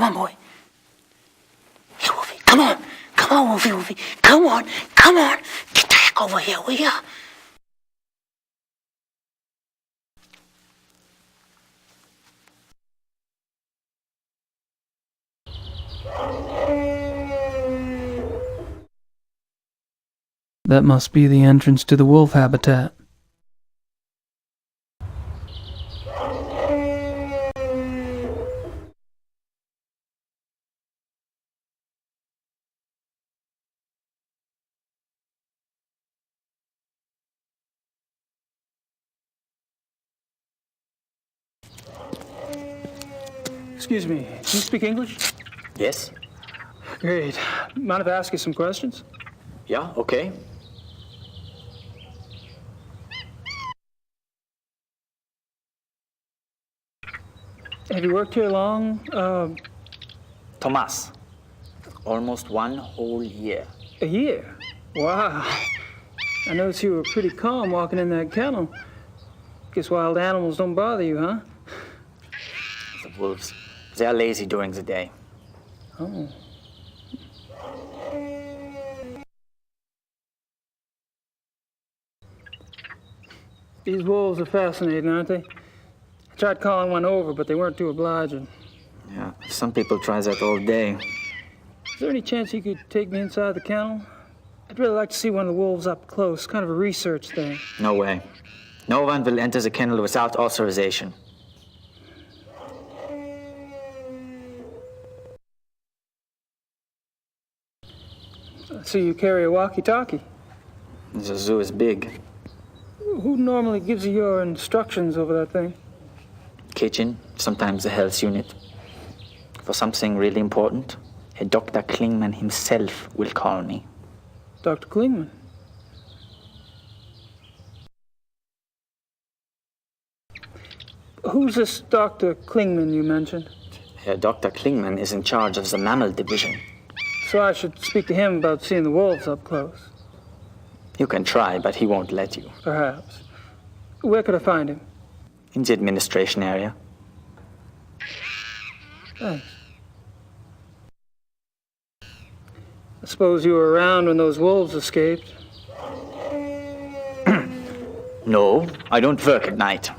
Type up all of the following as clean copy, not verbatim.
Come on, boy. Hey, Wolfie, come on. Come on, Wolfie, Wolfie. Come on. Come on. Get the heck over here, will ya? That must be the entrance to the wolf habitat. Excuse me, do you speak English? Yes? Great. Mind if I ask you some questions? Yeah, okay. Have you worked here long? Thomas. Almost 1 whole year. A year? Wow. I noticed you were pretty calm walking in that kennel. Guess wild animals don't bother you, huh? The wolves. They're lazy during the day. Oh. These wolves are fascinating, aren't they? I tried calling one over, but they weren't too obliging. Yeah, some people try that all day. Is there any chance you could take me inside the kennel? I'd really like to see one of the wolves up close, kind of a research thing. No way. No one will enter the kennel without authorization. So you carry a walkie-talkie? The zoo is big. Who normally gives you your instructions over that thing? Kitchen, sometimes the health unit. For something really important, Dr. Klingman himself will call me. Dr. Klingman? Who's this Dr. Klingman you mentioned? Dr. Klingman is in charge of the mammal division. So I should speak to him about seeing the wolves up close? You can try, but he won't let you. Perhaps. Where could I find him? In the administration area. Thanks. I suppose you were around when those wolves escaped. No, I don't work at night.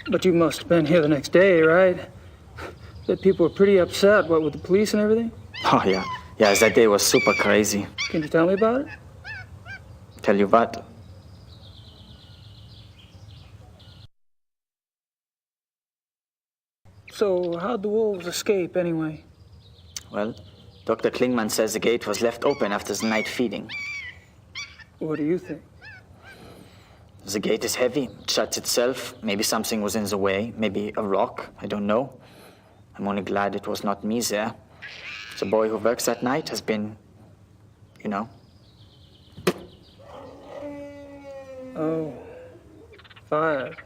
But you must have been here the next day, right? That people were pretty upset, what, with the police and everything? Oh, yeah. Yeah, that day was super crazy. Can you tell me about it? Tell you what? So, how'd the wolves escape, anyway? Well, Dr. Klingman says the gate was left open after the night feeding. What do you think? The gate is heavy, it shuts itself. Maybe something was in the way, maybe a rock, I don't know. I'm only glad it was not me there. The boy who works that night has been, you know. Oh, fired.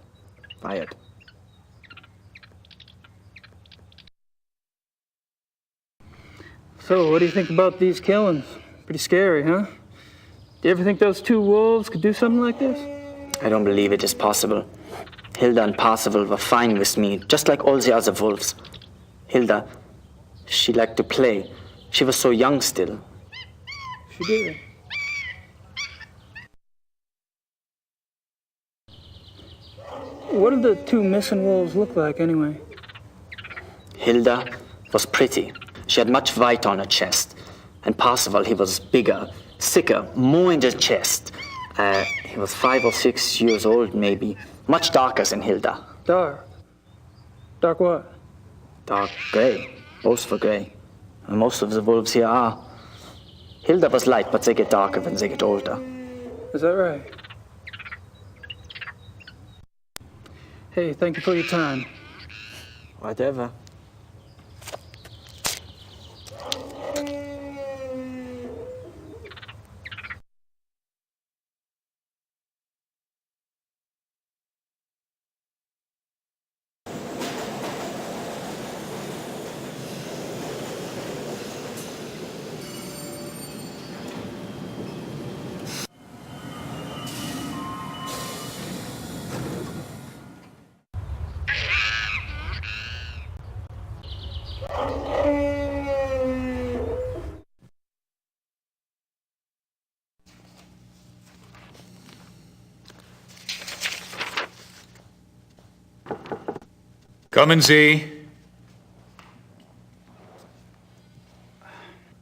Fired. So, what do you think about these killings? Pretty scary, huh? Do you ever think those two wolves could do something like this? I don't believe it is possible. Hilda and Parzival were fine with me, just like all the other wolves. Hilda, she liked to play. She was so young still. She did. What did the two missing wolves look like, anyway? Hilda was pretty. She had much white on her chest. And Parzival, he was bigger, thicker, more in the chest. He was 5 or 6 years old, maybe. Much darker than Hilda. Dark? Dark what? Dark gray. Both were gray. And most of the wolves here are. Hilda was light, but they get darker when they get older. Is that right? Hey, thank you for your time. Whatever. Kommen Sie.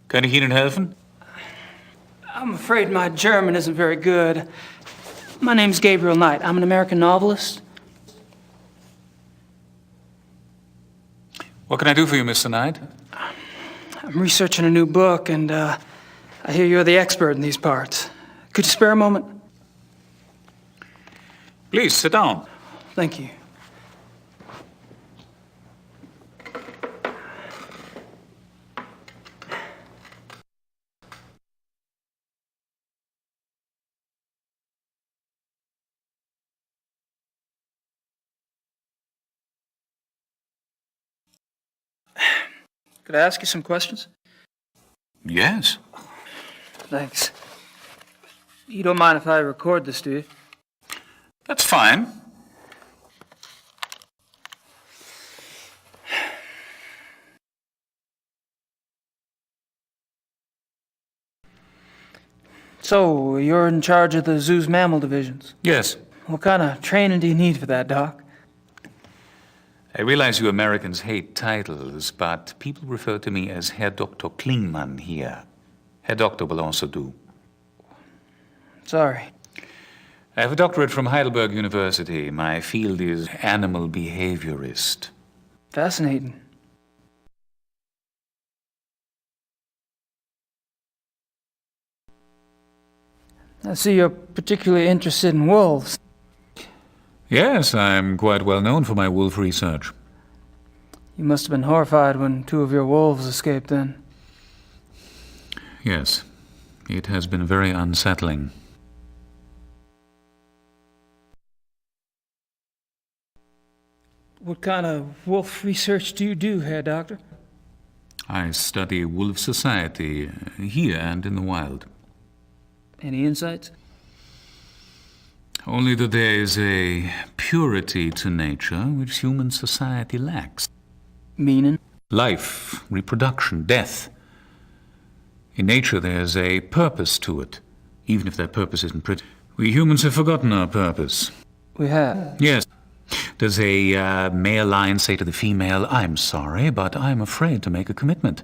Kann ich Ihnen helfen? I'm afraid my German isn't very good. My name's Gabriel Knight. I'm an American novelist. What can I do for you, Mr. Knight? I'm researching a new book, and I hear you're the expert in these parts. Could you spare a moment? Please, sit down. Thank you. Could I ask you some questions? Yes. Thanks. You don't mind if I record this, do you? That's fine. So, you're in charge of the zoo's mammal divisions. Yes. What kind of training do you need for that, Doc? I realize you Americans hate titles, but people refer to me as Herr Dr. Klingmann here. Herr Doctor will also do. Sorry. I have a doctorate from Heidelberg University. My field is animal behaviorist. Fascinating. I see you're particularly interested in wolves. Yes, I'm quite well known for my wolf research. You must have been horrified when 2 of your wolves escaped then. Yes, it has been very unsettling. What kind of wolf research do you do, Herr Doctor? I study wolf society here and in the wild. Any insights? Only that there is a purity to nature which human society lacks. Meaning? Life, reproduction, death. In nature there's a purpose to it, even if that purpose isn't pretty. We humans have forgotten our purpose. We have. Yes. Does a male lion say to the female, "I'm sorry, but I'm afraid to make a commitment"?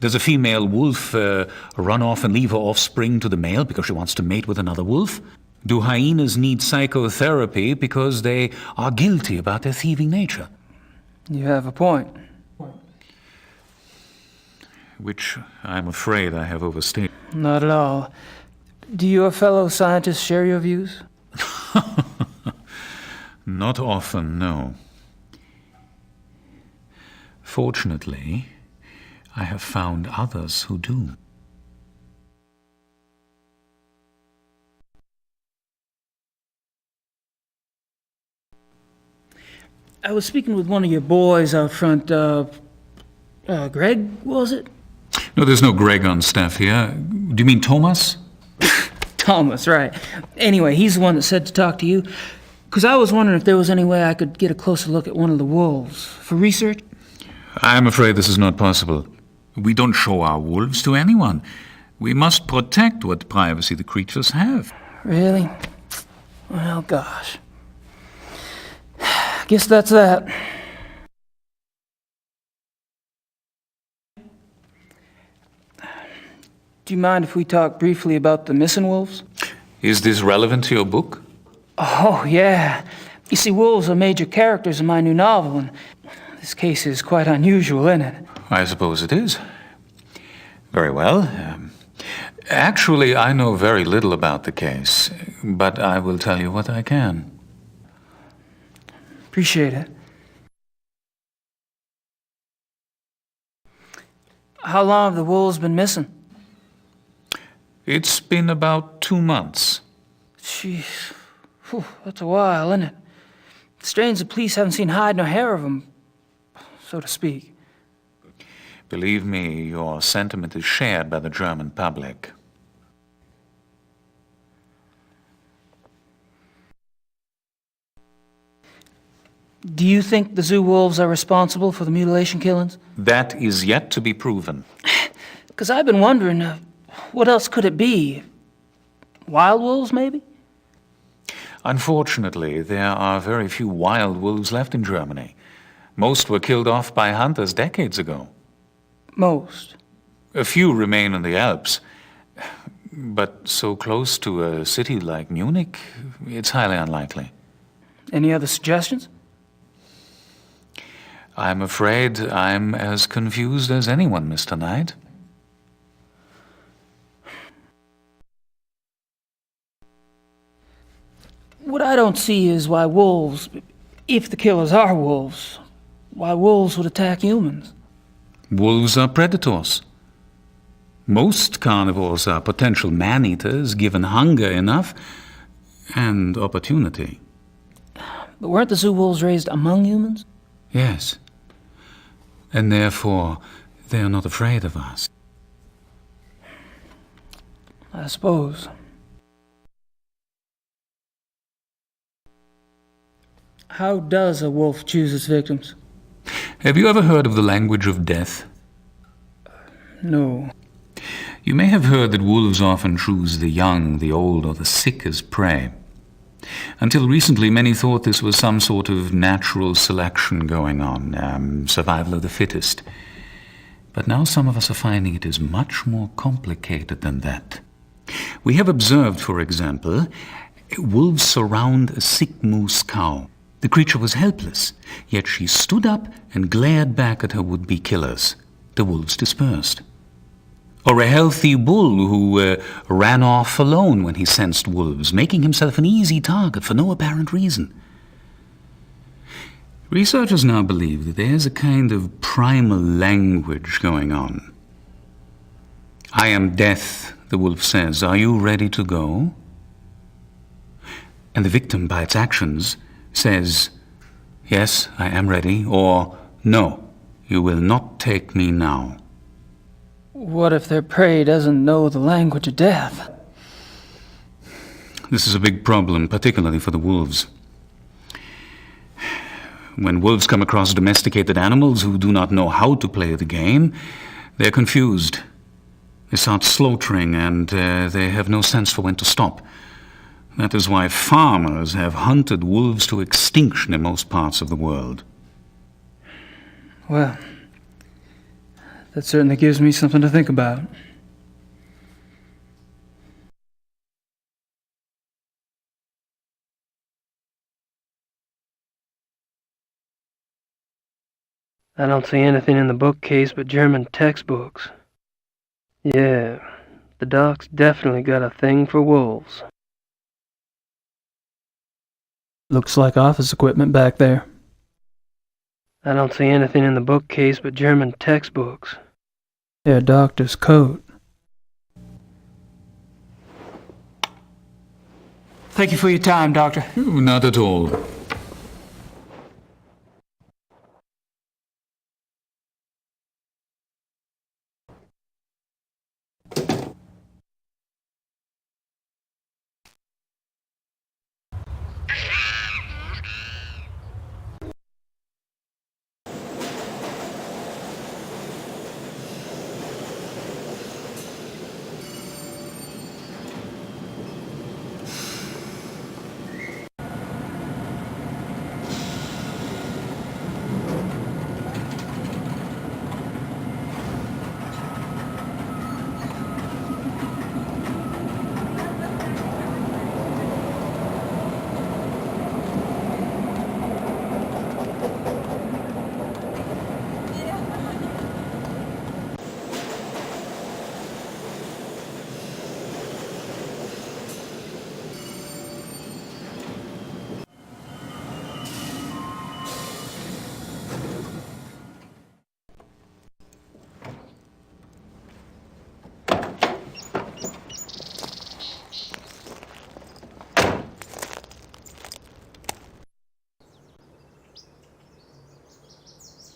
Does a female wolf run off and leave her offspring to the male because she wants to mate with another wolf? Do hyenas need psychotherapy because they are guilty about their thieving nature? You have a point. Which I'm afraid I have overstated. Not at all. Do your fellow scientists share your views? Not often, no. Fortunately, I have found others who do. I was speaking with one of your boys out front. Greg, was it? No, there's no Greg on staff here. Do you mean Thomas? Thomas, right. Anyway, he's the one that said to talk to you. Because I was wondering if there was any way I could get a closer look at one of the wolves for research. I'm afraid this is not possible. We don't show our wolves to anyone. We must protect what privacy the creatures have. Really? Well, gosh. Guess that's that. Do you mind if we talk briefly about the missing wolves? Is this relevant to your book? Oh, yeah. You see, wolves are major characters in my new novel, and this case is quite unusual, isn't it? I suppose it is. Very well. Actually, I know very little about the case, but I will tell you what I can. Appreciate it. How long have the wolves been missing? It's been about 2 months. Jeez. Whew, that's a while, isn't it? It's strange the police haven't seen hide nor hair of them, so to speak. Believe me, your sentiment is shared by the German public. Do you think the zoo wolves are responsible for the mutilation killings? That is yet to be proven. Because I've been wondering, what else could it be? Wild wolves, maybe? Unfortunately, there are very few wild wolves left in Germany. Most were killed off by hunters decades ago. Most. A few remain in the Alps. But so close to a city like Munich, it's highly unlikely. Any other suggestions? I'm afraid I'm as confused as anyone, Mr. Knight. What I don't see is why wolves, if the killers are wolves, why wolves would attack humans. Wolves are predators. Most carnivores are potential man-eaters given hunger enough and opportunity. But weren't the zoo wolves raised among humans? Yes. And therefore, they are not afraid of us. I suppose. How does a wolf choose its victims? Have you ever heard of the language of death? No. You may have heard that wolves often choose the young, the old, or the sick as prey. Until recently, many thought this was some sort of natural selection going on, survival of the fittest. But now some of us are finding it is much more complicated than that. We have observed, for example, wolves surround a sick moose cow. The creature was helpless, yet she stood up and glared back at her would-be killers. The wolves dispersed. Or a healthy bull who ran off alone when he sensed wolves, making himself an easy target for no apparent reason. Researchers now believe that there's a kind of primal language going on. "I am death," the wolf says. "Are you ready to go?" And the victim, by its actions, says, "Yes, I am ready," or "No, you will not take me now." What if their prey doesn't know the language of death? This is a big problem, particularly for the wolves. When wolves come across domesticated animals who do not know how to play the game, they're confused. They start slaughtering and they have no sense for when to stop. That is why farmers have hunted wolves to extinction in most parts of the world. Well, that certainly gives me something to think about. I don't see anything in the bookcase but German textbooks. Yeah, the doc's definitely got a thing for wolves. Looks like office equipment back there. I don't see anything in the bookcase but German textbooks. Yeah, doctor's coat. Thank you for your time, Doctor. Not at all.